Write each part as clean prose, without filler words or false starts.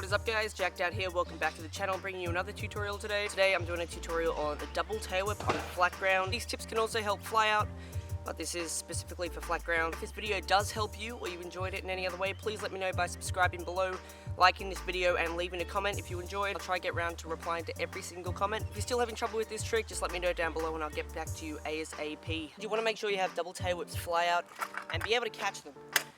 is up guys, Jacked Out here, welcome back to the channel, bringing you another tutorial today. Today I'm doing a tutorial on the double tail whip on flat ground. These tips can also help fly out, but this is specifically for flat ground. If this video does help you or you enjoyed it in any other way, please let me know by subscribing below, liking this video and leaving a comment if you enjoyed. I'll try to get around to replying to every single comment. If you're still having trouble with this trick, just let me know down below and I'll get back to you ASAP. You want to make sure you have double tail whips fly out and be able to catch them.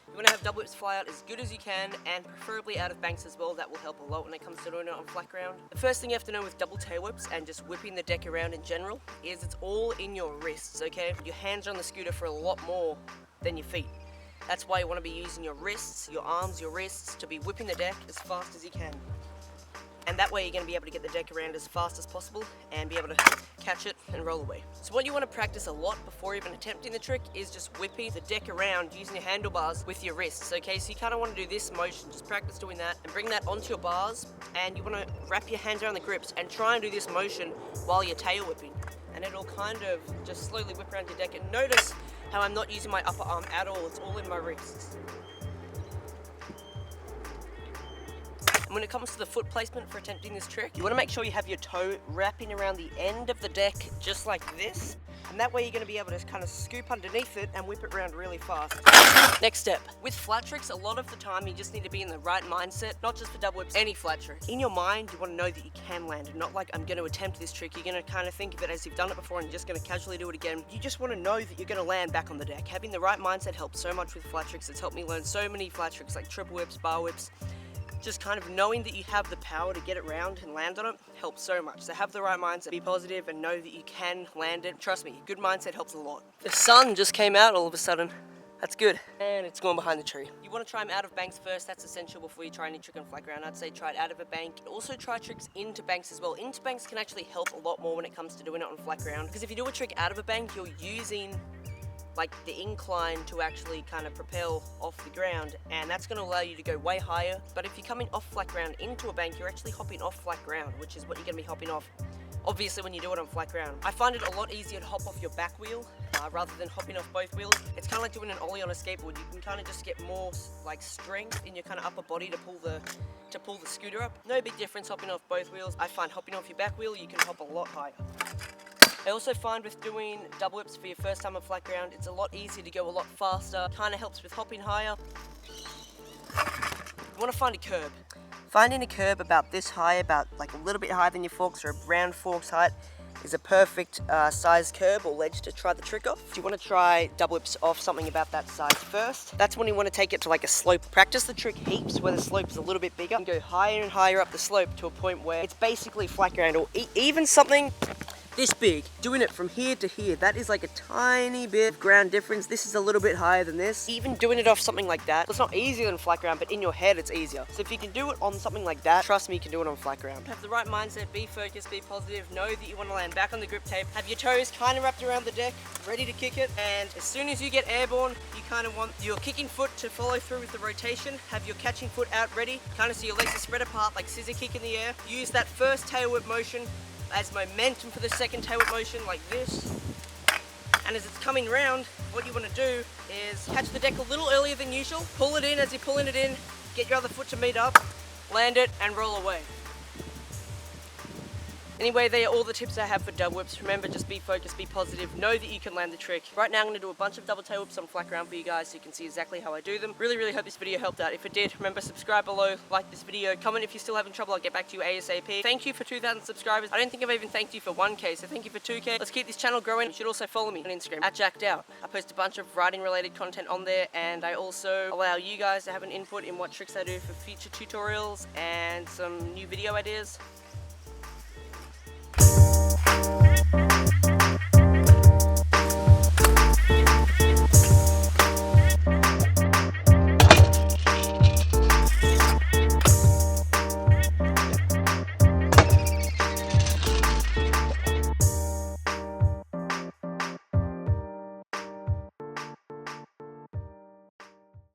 You want to have double whips fly out as good as you can, and preferably out of banks as well. That will help a lot when it comes to doing it on flat ground. The first thing you have to know with double tail whips and just whipping the deck around in general is it's all in your wrists, okay? Your hands are on the scooter for a lot more than your feet. That's why you want to be using your wrists, your arms, your wrists to be whipping the deck as fast as you can. And that way you're going to be able to get the deck around as fast as possible and be able to catch it and roll away. So what you want to practice a lot before even attempting the trick is just whipping the deck around using your handlebars with your wrists, okay? So you kind of want to do this motion, just practice doing that and bring that onto your bars, and you want to wrap your hands around the grips and try and do this motion while you're tail whipping. And it'll kind of just slowly whip around your deck, and notice how I'm not using my upper arm at all, it's all in my wrists. And when it comes to the foot placement for attempting this trick, you want to make sure you have your toe wrapping around the end of the deck just like this. And that way you're going to be able to kind of scoop underneath it and whip it around really fast. Next step. With flat tricks, a lot of the time you just need to be in the right mindset, not just for double whips, any flat trick. In your mind, you want to know that you can land it, not like I'm going to attempt this trick. You're going to kind of think of it as you've done it before and you're just going to casually do it again. You just want to know that you're going to land back on the deck. Having the right mindset helps so much with flat tricks. It's helped me learn so many flat tricks like triple whips, bar whips. Just kind of knowing that you have the power to get it round and land on it helps so much. So have the right mindset, be positive and know that you can land it. Trust me, good mindset helps a lot. The sun just came out all of a sudden. That's good. And it's gone behind the tree. You want to try them out of banks first. That's essential before you try any trick on flat ground. I'd say try it out of a bank. Also try tricks into banks as well. Into banks can actually help a lot more when it comes to doing it on flat ground. Because if you do a trick out of a bank, you're using like the incline to actually kind of propel off the ground, and that's going to allow you to go way higher. But if you're coming off flat ground into a bank, you're actually hopping off flat ground, which is what you're going to be hopping off obviously when you do it on flat ground. I find it a lot easier to hop off your back wheel rather than hopping off both wheels. It's kind of like doing an ollie on a skateboard. You can kind of just get more like strength in your kind of upper body to pull the scooter up. No big difference hopping off both wheels. I find hopping off your back wheel, you can hop a lot higher. I also find with doing double whips for your first time on flat ground, it's a lot easier to go a lot faster. Kind of helps with hopping higher. You want to find a curb. Finding a curb about this high, about like a little bit higher than your forks or around forks height, is a perfect size curb or ledge to try the trick off. You want to try double whips off something about that size first. That's when you want to take it to like a slope. Practice the trick heaps where the slope is a little bit bigger and go higher and higher up the slope to a point where it's basically flat ground, or even something this big. Doing it from here to here, that is like a tiny bit of ground difference. This is a little bit higher than this. Even doing it off something like that, it's not easier than flat ground, but in your head it's easier. So if you can do it on something like that, trust me, you can do it on flat ground. Have the right mindset, be focused, be positive, know that you want to land back on the grip tape, have your toes kind of wrapped around the deck, ready to kick it, and as soon as you get airborne, you kind of want your kicking foot to follow through with the rotation, have your catching foot out ready, kind of so your legs are spread apart like scissor kick in the air. Use that first tail whip motion as momentum for the second tail whip motion, like this. And as it's coming around, what you want to do is catch the deck a little earlier than usual, pull it in as you're pulling it in, get your other foot to meet up, land it and roll away. Anyway, they are all the tips I have for double whips. Remember, just be focused, be positive, know that you can land the trick. Right now I'm going to do a bunch of double tail whips on flat ground for you guys so you can see exactly how I do them. Really hope this video helped out. If it did, remember, subscribe below, like this video, comment if you're still having trouble, I'll get back to you ASAP. Thank you for 2,000 subscribers. I don't think I've even thanked you for 1K, so thank you for 2K. Let's keep this channel growing. You should also follow me on Instagram, @JackedOut. I post a bunch of writing related content on there, and I also allow you guys to have an input in what tricks I do for future tutorials and some new video ideas.